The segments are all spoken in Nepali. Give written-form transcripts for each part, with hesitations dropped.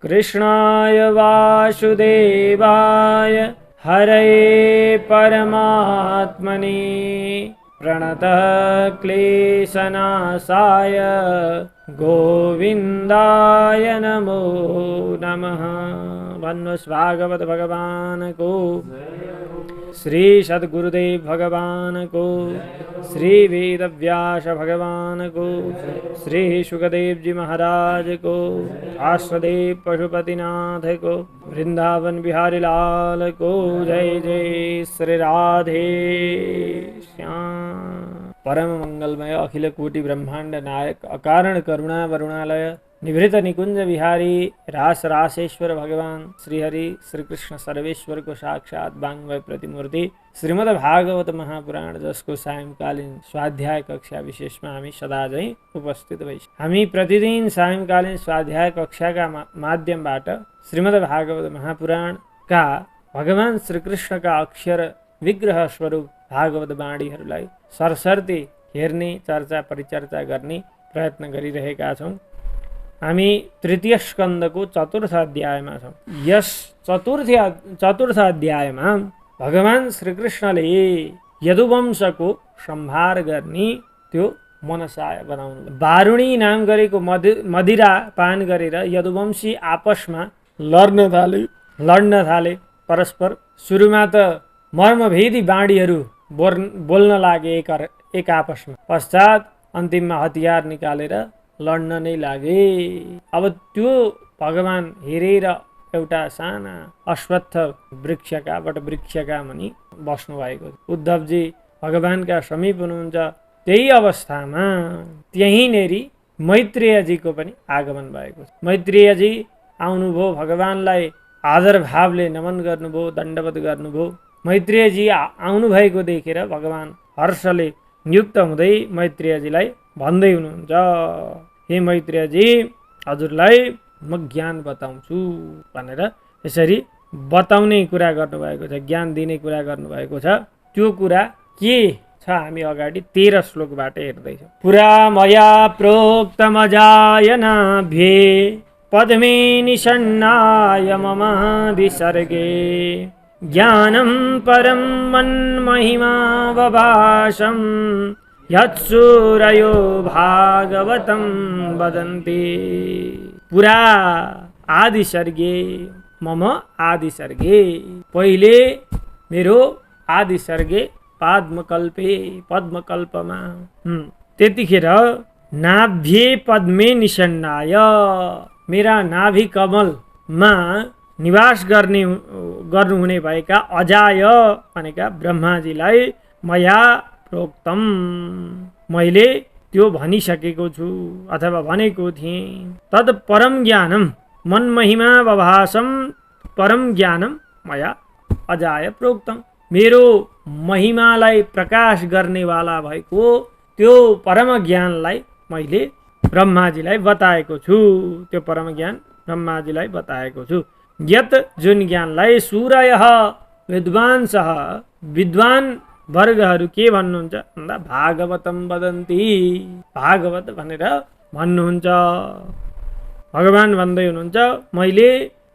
कृष्णाय वासुदेवाय हरये परमात्मने प्रणतः क्लेशनाशाय गोविन्दाय नमो नमः। वन्वस भागवत भगवान को, श्री सद्गुरुदेव भगवान को, श्री वेदव्यास भगवान को, श्री सुखदेव जी महाराज को, आश्रदेव पशुपतिनाथ को, वृंदावन बिहारी लाल को जय जय श्री राधे श्याम। परम मंगलमय अखिल कोटि ब्रह्मांड नायक अकारण करुणा वरुणालय निवृत्त निकुंज विहारी रास रासेश्वर भगवान श्री हरि श्री कृष्ण सर्वेश्वर को साक्षात वांग्मय प्रतिमूर्ति श्रीमद् भागवत महापुराण जसको सायंकालीन स्वाध्याय कक्षा विशेषमा हामी सदा झैं उपस्थित भइछौं। हामी प्रतिदिन सायंकालीन स्वाध्याय कक्षाका माध्यमबाट श्रीमद् भागवत महापुराणका भगवान श्री कृष्णका अक्षर विग्रह स्वरूप भागवत वाणीहरूलाई सरसर्ती हेर्ने चर्चा परिचर्चा गर्ने प्रयत्न गरिरहेका छौं। हामी तृतीय स्कन्धको चतुर्थ अध्यायमा छौं। यस चतुर्थ अध्यायमा भगवान श्रीकृष्णले यदुवंशको संहार गर्ने त्यो मनसाय बनाउनु। वारुणी नाम गरेको मदिरा पान गरेर यदुवंशी आपसमा लड्न थाले परस्पर। सुरुमा त मर्मभेदी बाणीहरू बोल्न लागे एक आपसमा, पश्चात अन्तिममा हतियार निकालेर लड्न नै लागे। अब त्यो भगवान हेरेर एउटा साना अश्वत्थ वृक्षका वटवृक्षका मुनि बस्नु भएको। उद्धवजी भगवानका समीप हुनुहुन्छ। त्यही अवस्थामा त्यहीँनेरि मैत्रेयजीको पनि आगमन भएको छ। मैत्रेयजी आउनुभयो, भगवानलाई आदर भावले नमन गर्नुभयो, दण्डवत गर्नुभयो। मैत्रेयजी आउनुभएको देखेर भगवान हर्षले युक्त हुँदै मैत्रेयजीलाई भन्दै हुनुहुन्छ, हे मैत्रेयजी, हजुरलाई म ज्ञान बताउँछु भनेर यसरी बताउने कुरा गर्नुभएको छ, ज्ञान दिने कुरा गर्नुभएको छ। त्यो कुरा के छ हामी अगाडि 13 श्लोकबाट हेर्दैछौँ। पुरा मया प्रोक्तमजायनाभ्ये पद्मे निषण्णाय मम विसर्गे ज्ञानं परं मन्महिमा वभासं यत्सूरयो भागवतं वदन्ति। पुरा आदि सर्गे मम आदि सर्गे, पहिले मेरो आदि सर्गे पद्मकल्पमा त्यतिखेर नाभ्ये पद्मे निषण्णाय, मेरा नाभि कमलमा निवास गर्नुहुने भएका अजाय भनेका ब्रह्माजीलाई मया प्रोक्तम, मैले त्यो भनिसकेको छु अथवा भनेको थिएँ। तद परम ज्ञानम मनमहिमा वभासम परम ज्ञानम मया अजाय प्रोक्तम, मेरो महिमालाई प्रकाश गर्नेवाला भएको त्यो परम ज्ञानलाई मैले ब्रह्माजीलाई बताएको छु। त्यो परम ज्ञान ब्रह्माजीलाई बताएको छु। यत जुन ज्ञानलाई सूरयः विद्वांसः, विद्वान वर्गहरू के भन्नुहुन्छ भन्दा भागवतम वदन्ति, भागवत भनेर भन्नुहुन्छ। भगवान भन्दै हुनुहुन्छ, मैले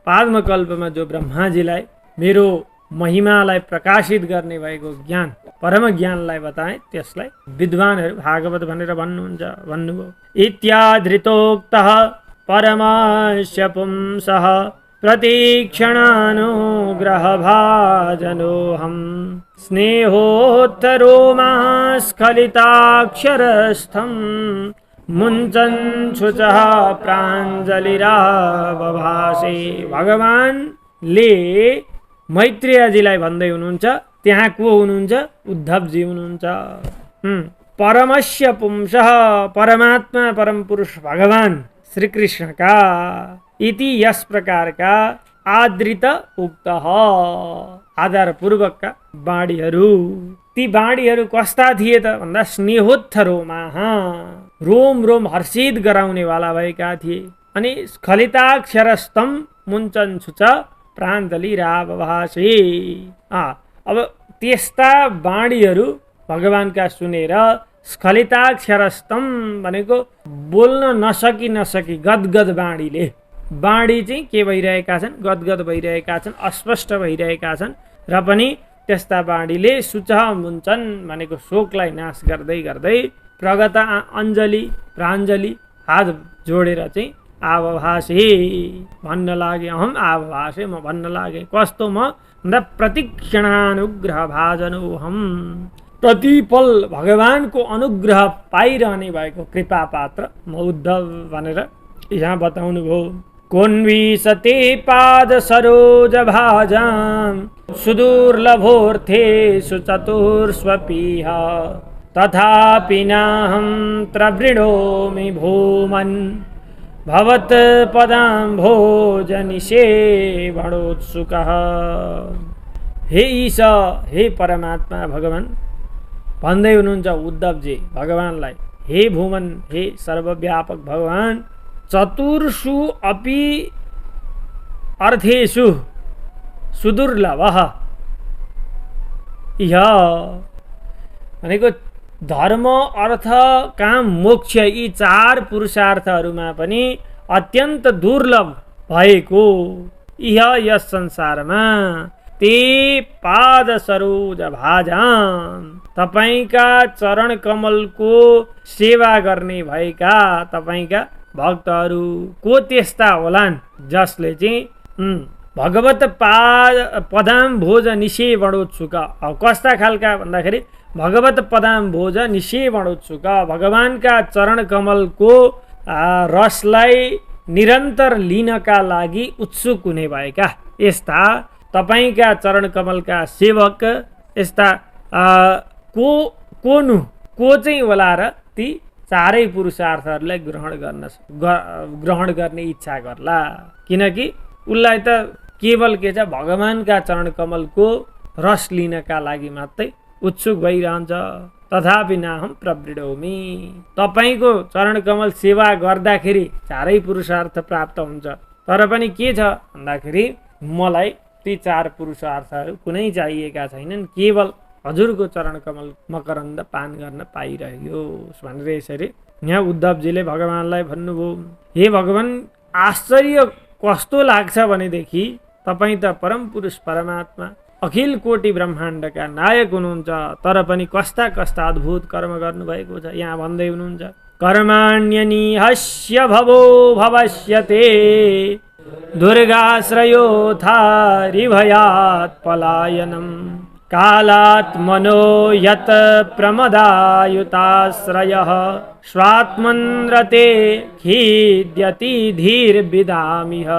पाद्मकल्पमा जो ब्रह्माजीलाई मेरो महिमालाई प्रकाशित गर्ने भएको ज्ञान परम ज्ञानलाई बताएँ, त्यसलाई विद्वानहरू भागवत भनेर भन्नुभयो। इत्याधृतोक्तः परमस्य पुंसः प्रतीक्षणानुग्रहभाजनोऽहं स्नेहोत्तरोमास्खलिताक्षरस्थं मुञ्चन् शुचः प्राञ्जलिरावभासे। भगवानले मैत्रेयजीलाई भन्दै हुनुहुन्छ, त्यहाँ को हुनुहुन्छ? उद्धवजी हुनुहुन्छ। परमस्य पुंसः, परमात्मा परम पुरुष भगवान श्री कृष्णका इति यस प्रकारका आदृत उक्त आधारपूर्वकका बाणीहरू। ती बाणीहरू कस्ता थिए त भन्दा स्नेहोत्थरोमा, रोम रोम हर्षित गराउनेवाला भएका थिए। अनि स्खलिताक्षरस्तम मुञ्चन छुच प्राञ्जलि रावभासे। अब त्यस्ता बाणीहरू भगवानका सुनेर स्खलिताक्षरस्तम भनेको बोल्न नसकी गदगद बाणीले, बाणी चाहिँ के भइरहेका छन्, गदगद भइरहेका छन्, अस्पष्ट भइरहेका छन् र पनि त्यस्ता बाणीले सुचह मुन्छन् भनेको शोकलाई नाश गर्दै गर्दै प्रगत अञ्जली प्राञ्जली हात जोडेर चाहिँ आवभाषे भन्न लागे, अहम आवभाषे म भन्न लागे। कस्तो म भन्दा प्रतिक्षणानुग्रह भाजनोहम, प्रतिपल भगवानको अनुग्रह पाइरहने भएको कृपा पात्र म उद्धव भनेर यहाँ बताउनु भयो। कोन्विसते पाद सरोज भाजाम सुदुर्लभोर्थेषु चतुर्स्वपीह तथापि नाहं त्रवृणोमि भूमन् भवत् पदाम्भोज निषेवणोत्सुकः। हे ईश, हे परमात्मा भगवान भन्दै हुनुहुन्छ उद्धवजी भगवानलाई, हे भुवन, हे सर्वव्यापक भगवान, चतुर्षु अपि अर्थेषु सुदुर्लभः, यह भनेको धर्म अर्थ काम मोक्ष यी चार पुरुषार्थहरूमा पनि अत्यन्त दुर्लभ भएको यस संसारमा ते पाद सरोज भाजाम, तपाईका चरण कमलको सेवा गर्ने भएका तपाईका भक्तहरू को त्यस्ता होलान् जसले चाहिँ भगवत पदाम भोज निषेवणोत्सुक। कस्ता खालका भन्दाखेरि भगवत पदाम भोज निषेवणोत्सुक, भगवानका चरण कमलको रसलाई निरन्तर लिनका लागि उत्सुक हुने भएका यस्ता तपाईका चरण कमलका सेवक, यस्ता को चाहिँ होला र ती चारै पुरुषार्थहरूलाई ग्रहण गर्ने इच्छा गर्ला। किनकि उसलाई त केवल के छ, भगवानका चरण कमलको रस लिनका लागि मात्रै उत्सुक भइरहन्छ। तथापि नाहं प्रवृणोमि, तपाईको चरण कमल सेवा गर्दाखेरि चारै पुरुषार्थ प्राप्त हुन्छ, तर पनि के छ भन्दाखेरि मलाई ती चार पुरुषार्थहरू कुनै चाहिएका छैनन्, केवल हजुरको चरण कमल मकरन्द पान गर्न पाइरह्योस् भनेर यसरी यहाँ उद्धवजीले भगवानलाई भन्नुभयो। हे भगवान, आश्चर्य कस्तो लाग्छ भनेदेखि तपाईँ त परम पुरुष परमात्मा अखिल कोटि ब्रह्माण्डका नायक हुनुहुन्छ, तर पनि कस्ता कस्ता अद्भुत कर्म गर्नुभएको छ। यहाँ भन्दै हुनुहुन्छ कर्माण्यनिहस्य भवो भवस्यते दुर्गाश्रयोथारिभयात् पलायनम् कालात्मनो यत् प्रमदायुताश्रयः स्वात्मन्रते खिद्यति धीर्विदामिह।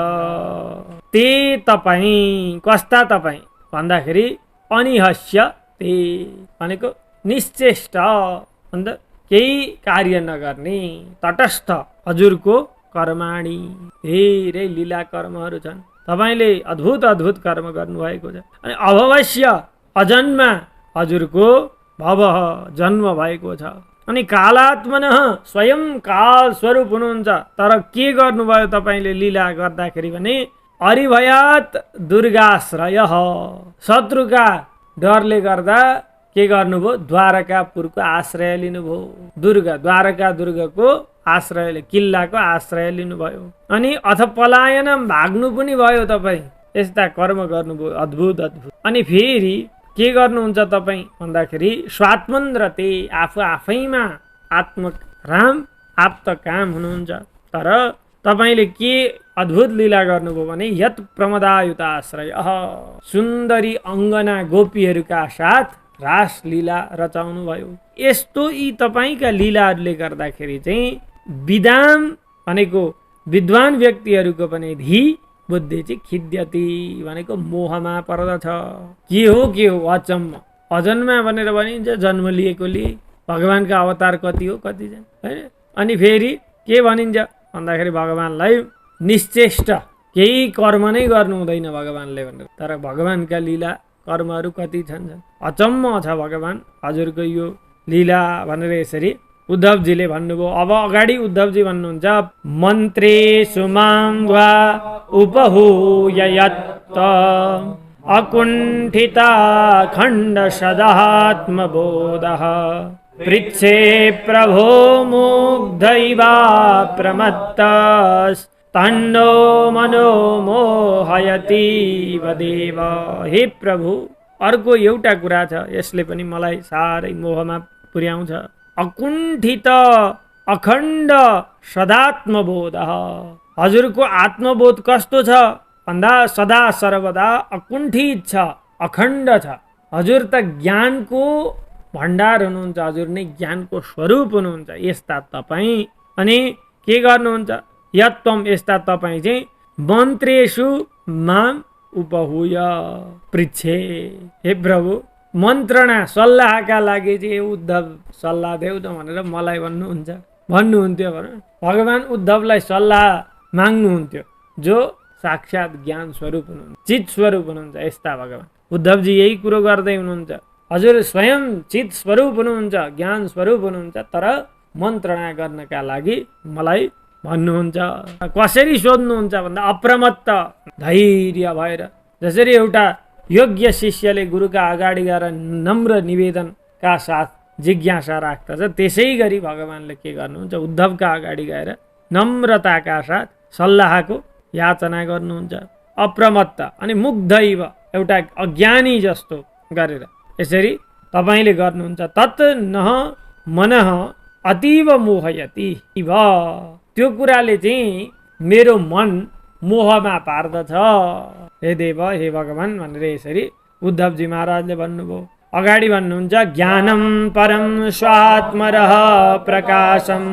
ते तपाईँ कस्ता तपाईँ भन्दाखेरि अनिहस्य ते भनेको निश्चेष्ट अन्त केही कार्य नगर्ने तटस्थ हजुरको कर्माणी धेरै लीला कर्महरू छन्, तपाईँले अद्भुत अद्भुत कर्म गर्नुभएको छ। अनि अभवस्य अजन्मा हजुरको भव जन्म भएको छ। अनि कालात्मनः स्वयं काल स्वरूप हुनुहुन्छ, तर के गर्नुभयो तपाईँले लीला गर्दाखेरि भने अरिभयात् दुर्गाश्रय, शत्रुका डरले गर्दा के गर्नुभयो, द्वारकापुरको आश्रय लिनुभयो। द्वारका दुर्गको आश्रयले, किल्लाको आश्रय लिनुभयो। अनि अथ पलायनम भाग्नु पनि भयो, तपाईँ यस्ता कर्म गर्नुभयो अद्भुत अद्भुत। अनि फेरि के गर्नुहुन्छ तपाईँ भन्दाखेरि स्वात्मन्द्रते, आफू आफैमा आत्मराम आप्त काम हुनुहुन्छ, तर तपाईले के अद्भुत लीला गर्नुभयो भने यत प्रमदायुत आश्रय, सुन्दरी अङ्गना गोपीहरूका साथ रास लीला रचाउनु भयो। यस्तो यी तपाईका लीलाहरूले गर्दाखेरि चाहिँ विदाम भनेको विद्वान व्यक्तिहरूको पनि धी बुद्धि चाहिँ खिद्यति भनेको मोहमा पर्दछ। के हो अचम्म, अजन्मा भनेर भनिन्छ, जन्म लिएकोले भगवानका अवतार कति हो कति छन् हैन। अनि फेरि के भनिन्छ भन्दाखेरि भगवानलाई निश्चेष्ट, केही कर्म नै गर्नु हुँदैन भगवानले भनेर, तर भगवानका लीला कर्महरू कति छन्। अचम्म छ भगवान हजुरको यो लीला भनेर यसरी उद्धवजीले भन्नुभयो। अब अगाडि उद्धवजी भन्नुहुन्छ मन्त्रेषु मां वा उपहूययत् अकुण्ठिता खण्ड सदात्मबोधः पृच्छे प्रभो मुग्धैवा प्रमत्तस्तन्नो मनो मोहयति वदेव। हे प्रभु, अर्को एउटा कुरा छ, यसले पनि मलाई साह्रै मोहमा पुर्याउँछ। अकुण्ठित अखण्ड सदात्मबोध। हजुरको आत्मबोध कस्तो छ भन्दा सदा सर्वदा अकुण्ठित छ, अखण्ड छ। हजुर त ज्ञानको भण्डार हुनुहुन्छ, हजुर नै ज्ञानको स्वरूप हुनुहुन्छ। यस्ता तपाईँ अनि के गर्नुहुन्छ? यत्त्वम, यस्ता तपाईँ चाहिँ मन्त्रेषु माम उपहुय पृच्छे। हे प्रभु, मन्त्रणा सल्लाहका लागि चाहिँ उद्धव सल्लाह देऊ त भनेर मलाई भन्नुहुन्थ्यो भने भगवान् उद्धवलाई सल्लाह माग्नुहुन्थ्यो, जो साक्षात् ज्ञान स्वरूप हुनुहुन्छ, चित स्वरूप हुनुहुन्छ। यस्ता भगवान् उद्धवजी यही कुरो गर्दै हुनुहुन्छ। हजुर स्वयं चित स्वरूप हुनुहुन्छ, ज्ञान स्वरूप हुनुहुन्छ, तर मन्त्रणा गर्नका लागि मलाई भन्नुहुन्छ। कसरी सोध्नुहुन्छ भन्दा अप्रमत्त धैर्य भएर, जसरी एउटा योग्य शिष्यले गुरुका अगाडि गएर नम्र निवेदनका साथ जिज्ञासा राख्दछ, त्यसै गरी भगवान्ले के गर्नुहुन्छ? उद्धवका अगाडि गएर नम्रताका साथ सल्लाहको याचना गर्नुहुन्छ। अप्रमत्त अनि मुग्धैव, एउटा अज्ञानी जस्तो गरेर यसरी तपाईँले गर्नुहुन्छ। तत् नः मनः अतीव मोहयति। त्यो कुराले चाहिँ मेरो मन मोहमा पार्दछ। हे देव, हे भगवान् भनेर यसरी उद्धवजी महाराजले भन्नुभयो। अगाडि भन्नुहुन्छ, ज्ञानं परं स्वात्मरः प्रकाशं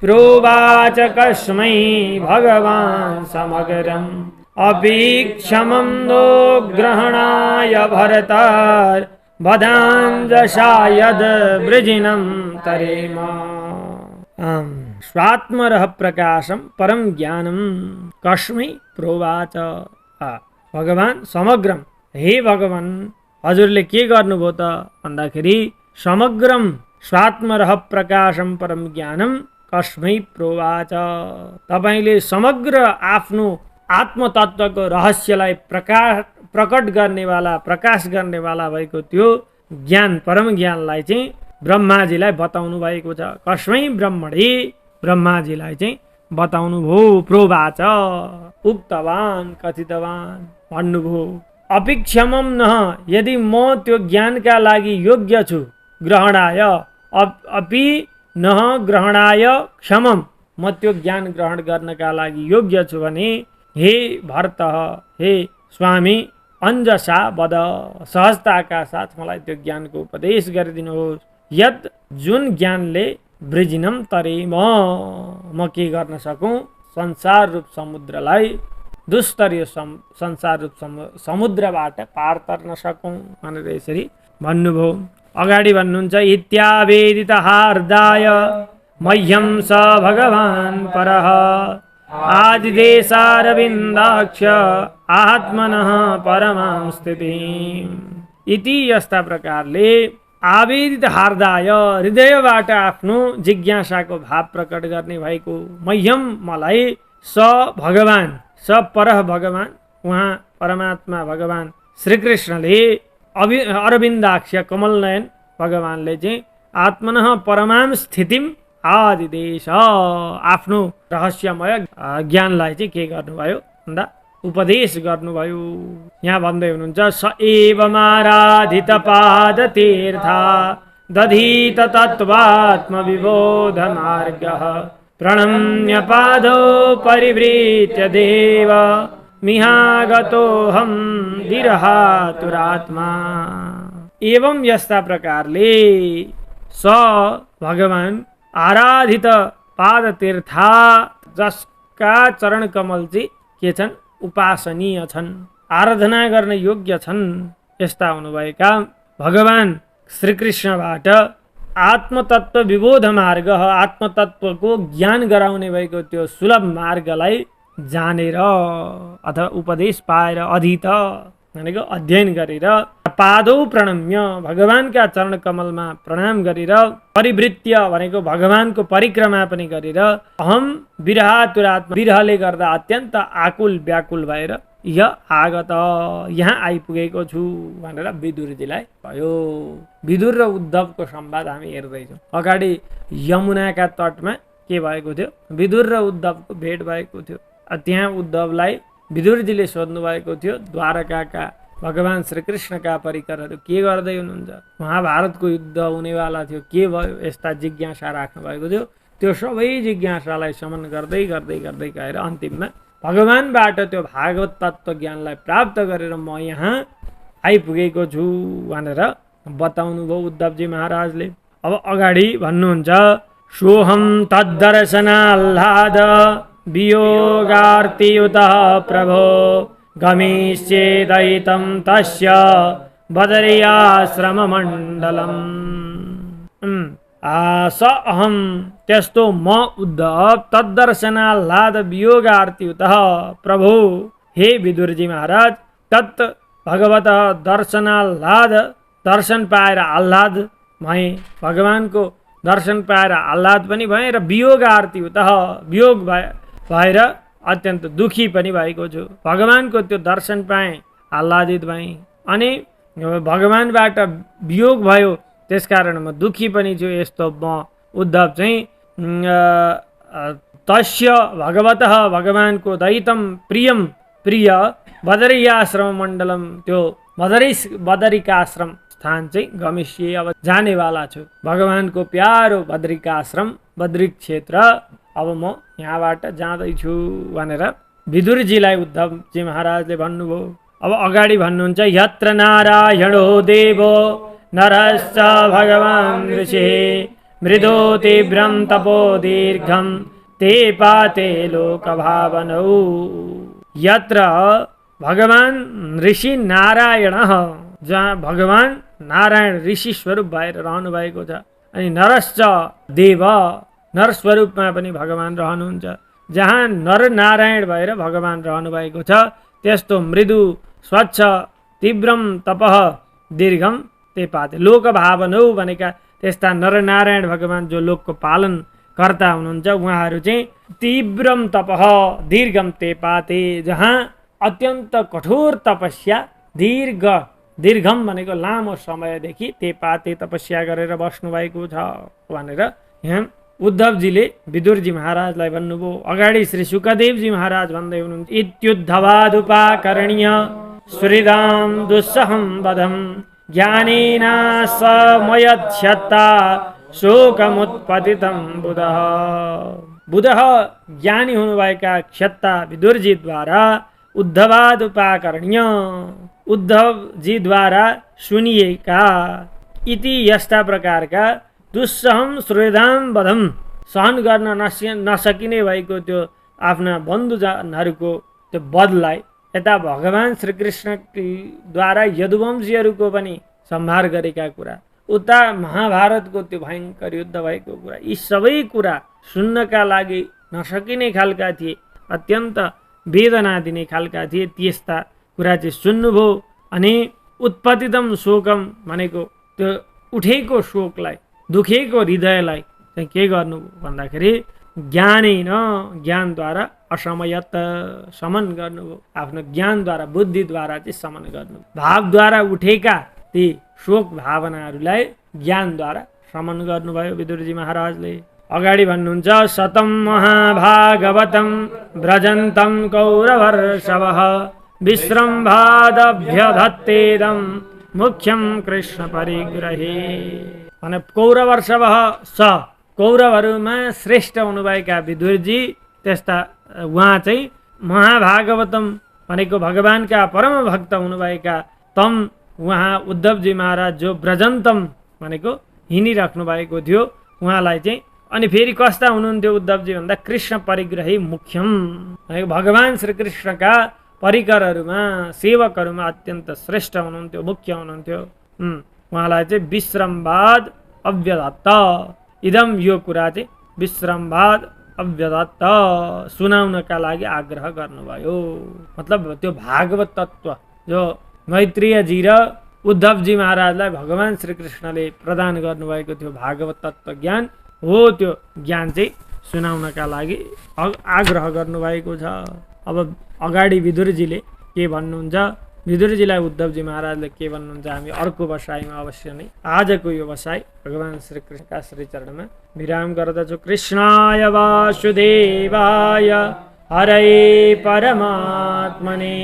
प्रोवाच कस्मै भगवान् समग्रम् अपीक्षमं नो ग्रहणाय भरतार वदाञ्जसा यद् वृजिनं तरेम। स्वात्मरः प्रकाशं परं ज्ञानं कस्मै प्रोवाच। भगवान् समग्रम, हे भगवान् हजुरले के गर्नुभयो त भन्दाखेरि समग्रम स्वात्मरः प्रकाशं परम ज्ञानं कस्मै प्रोवाच। तपाईले समग्र आफ्नो आत्मतत्वको रहस्यलाई प्रकट गर्नेवाला, प्रकाश गर्नेवाला भएको त्यो ज्ञान, परम ज्ञानलाई चाहिँ ब्रह्माजीलाई बताउनु भएको छ। कस्मै ब्रह्मणे, ब्रह्माजीलाई चाहिँ बताउनु भो। प्रोवाच, उक्तवान्, कथितवान्, भन्नुभयो। अपिक्षमम नः, यदि म त्यो ज्ञानका लागि योग्य छु, ग्रहणाय अपि नः ग्रहणाय क्षमम, म त्यो ज्ञान ग्रहण गर्नका लागि योग्य छु भने हे भरत, हे स्वामी, अञ्जसा वद, सहजताका साथ मलाई त्यो ज्ञानको उपदेश गरिदिनुहोस्। यद, जुन ज्ञानले वृजिनम तरेम, म के गर्न सकौँ? संसार रूप समुद्रलाई, दुस्तरीय संसार रूप समुद्रबाट पार तर्न सकौँ भनेर यसरी भन्नुभयो। अगाडि भन्नुहुन्छ, इत्यावेदित हार्दाय मह्यं स भगवान् परः आदिदेशारविन्दाक्ष आत्मनः परमां स्थितिम्। इति, यस्ता प्रकारले आवेदित हार्दाय, हृदयबाट आफ्नो जिज्ञासाको भाव प्रकट गर्ने भएको, मह्यम, मलाई, स भगवान्, स परः भगवान्, उहाँ परमात्मा भगवान् श्रीकृष्णले अरविन्दाक्ष कमलनयन भगवान्ले चाहिँ आत्मनः परमां स्थितिम आदिदेश, आफ्नो रहस्यमय ज्ञानलाई चाहिँ के गर्नुभयो भन्दा उपदेश गर्नुभयो। यहाँ भन्दै हुनुहुन्छ, स एवमाराधित पाद तीर्था दधीत तत्त्वात्मविबोध मार्गः प्रणम्य पादौ परिवृत्य देव मिहागतोऽहं विरहातुरात्मा। एवं यस्ता प्रकारले स भगवान् आराधित पाद तीर्था, जसका चरण कमल चाहिँ के छन्? उपासनीय छन्, आराधना गर्न योग्य छन्। यस्ता हुनुभएका भगवान् श्रीकृष्णबाट आत्मतत्व विबोध मार्ग, आत्मतत्वको ज्ञान गराउने भएको त्यो सुलभ मार्गलाई जानेर अथवा उपदेश पाएर, अधीत भनेको अध्ययन गरेर, पादौ प्रणम्य, भगवानका चरण कमलमा प्रणाम गरेर, परिवृत्य भनेको भगवानको परिक्रमा पनि गरेर, अहम विरहातुरात्मा, विरहले गर्दा अत्यन्त आकुल व्याकुल भएर य आगत, यहाँ आइपुगेको छु भनेर विदुरजीलाई भयो। विदुर र उद्धवको संवाद हामी हेर्दैछौँ। अगाडि यमुनाका तटमा के भएको थियो, विदुर र उद्धवको भेट भएको थियो। त्यहाँ उद्धवलाई विदुरजीले सोध्नु भएको थियो द्वारकाका भगवान श्रीकृष्णका परिकरहरू के गर्दै हुनुहुन्छ, महाभारतको युद्ध हुनेवाला थियो, के भयो, यस्ता जिज्ञासा राख्नु भएको थियो। त्यो सबै जिज्ञासालाई शमन गर्दै गर्दै गर्दै गएर अन्तिममा भगवानबाट त्यो भागवत तत्त्व ज्ञानलाई प्राप्त गरेर म यहाँ आइपुगेको छु भनेर बताउनु भयो उद्धवजी महाराजले। अब अगाडि भन्नुहुन्छ सोहम तद्दर्शनाल्लाद वियोगार्तियुतः प्रभो गमिष्येदयितं तस्य बदर्याश्रममण्डलम्। स अहम, त्यस्तो म उद्धव तद्दर्शनाल्लाद वियोगार्तियुतः प्रभु, हे विदुरजी महाराज, तत् भगवत दर्शनाल्लाद, दर्शन पाएर आह्लाद भएँ, भगवानको दर्शन पाएर आह्लाद पनि भएँ र वियोगार्तियुतः, वियोग भएर अत्यन्त दुखी पनि भएको छु। भगवानको त्यो दर्शन पाएँ, आह्लादित भएँ, अनि भगवानबाट वियोग भयो, त्यसकारण म दुखी पनि छु। यस्तो म उद्धव चाहिँ तस्य भगवतः, भगवानको दयितम प्रियम, प्रिय बदरियाश्रम मण्डलम, त्यो बदरिकाश्रम स्थान चाहिँ गमिष्ये, अब जानेवाला छु। भगवानको प्यारो बद्रिकाश्रम, बद्रिक क्षेत्र, अब म यहाँबाट जाँदैछु भनेर विदुरजीलाई उद्धवजी महाराजले भन्नुभयो। अब अगाडि भन्नुहुन्छ यत्र नारायणो देवो नरश्च भगवान् ऋषिः मृदो तीव्रं तपो दीर्घं ते पाते लोकभावनौ। यत्र भगवान् ऋषि नारायणः, जहाँ भगवान् नारायण ऋषि स्वरूप भएर रहनु भएको छ, अनि नरश्च देव, नर स्वरूपमा पनि भगवान् रहनुहुन्छ। जहाँ नर नारायण भएर भगवान् रहनु भएको छ, त्यस्तो मृदु स्वच्छ तीव्रम तपः दीर्घम ते पाते लोकभावनौ भनेका त्यस्ता नरनारायण भगवान् जो लोकको पालन कर्ता हुनुहुन्छ, उहाँहरू चाहिँ तीव्रम तपः दीर्घम ते पाते, जहाँ अत्यन्त कठोर तपस्या, दीर्घम भनेको लामो समयदेखि ते पाते तपस्या गरेर बस्नु भएको छ भनेर यहाँ उद्धवजीले विदुरजी महाराजलाई भन्नुभयो। अगाडि श्री शुकदेवजी महाराज भन्दै हुनुहुन्छ इत्युद्धवादुपाकर्ण्य सुहृदां दुस्सहं वदं ज्ञानेना समयच्छत्ता शोकमुत्पतितं बुधः। बुधः ज्ञानी हुनुभएका क्षत्ता विदुरजीद्वारा उद्धवादुपाकर्ण्य, उद्धवजीद्वारा सुनिएका, इति यस्ता प्रकारका दुस्सहम सुहृदां वधम, सहन गर्न नसकिने भएको त्यो आफ्ना बन्धुजनहरूको त्यो वधलाई, यता भगवान् श्रीकृष्णद्वारा यदुवंशीहरूको पनि संहार गरेका कुरा, उता महाभारतको त्यो भयङ्कर युद्ध भएको कुरा, यी सबै कुरा सुन्नका लागि नसकिने खालका थिए, अत्यन्त वेदना दिने खालका थिए। त्यस्ता कुरा चाहिँ सुन्नुभयो। अनि उत्पतितम शोकम भनेको त्यो उठेको शोकलाई, दुखेको हृदयलाई चाहिँ के गर्नु भन्दाखेरि ज्ञानेन, ज्ञानद्वारा असमयत समन गर्नुभयो। आफ्नो ज्ञानद्वारा, बुद्धिद्वारा चाहिँ समन गर्नु, भावद्वारा उठेका ती शोक भावनाहरूलाई ज्ञानद्वारा समन गर्नुभयो विदुरजी महाराजले। अगाडि भन्नुहुन्छ शतं महाभागवतं व्रजन्तं कौरवर्षभः विश्रम्भादभ्यधत्तेदं मुख्यं कृष्ण परिग्रहे। भने कौरवर्षभः स, कौरवहरूमा श्रेष्ठ हुनुभएका विदुरजी, त्यस्ता उहाँ चाहिँ महाभागवतम भनेको भगवानका परम भक्त हुनुभएका तम, उहाँ उद्धवजी महाराज जो व्रजन्तम भनेको हिँडिराख्नु भएको थियो उहाँलाई चाहिँ, अनि फेरि कस्ता हुनुहुन्थ्यो उद्धवजी भन्दा कृष्ण परिग्रही मुख्यम भनेको भगवान श्रीकृष्णका परिकरहरूमा, सेवकहरूमा अत्यन्त श्रेष्ठ हुनुहुन्थ्यो, मुख्य हुनुहुन्थ्यो। उहाँलाई चाहिँ विश्रमवाद अव्यदत्त, इदम यो कुरा चाहिँ विश्रमवाद अव्यदत्त सुनाउनका लागि आग्रह गर्नुभयो। मतलब त्यो भागवत तत्त्व जो मैत्रेयजी र उद्धवजी महाराजलाई भगवान श्रीकृष्णले प्रदान गर्नुभएको थियो भागवत तत्त्व ज्ञान हो, त्यो ज्ञान चाहिँ सुनाउनका लागि आग्रह गर्नुभएको छ। अब अगाडि विदुरजीले के भन्नुहुन्छ, विदुरजीलाई उद्धवजी महाराजले के भन्नुहुन्छ, हामी अर्को बसाइमा अवश्य नै आजको यो बसाइ भगवान श्री कृष्णका श्रीचरणमा विराम गर्दछु। कृष्णाय वासुदेवाय हरे परमात्मने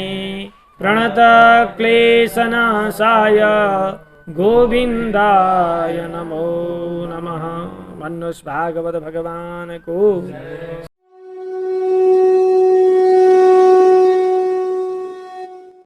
प्रणत क्लेशनाशाय गोविन्दाय नमो नमः। भन्नुहोस् भागवत भगवानको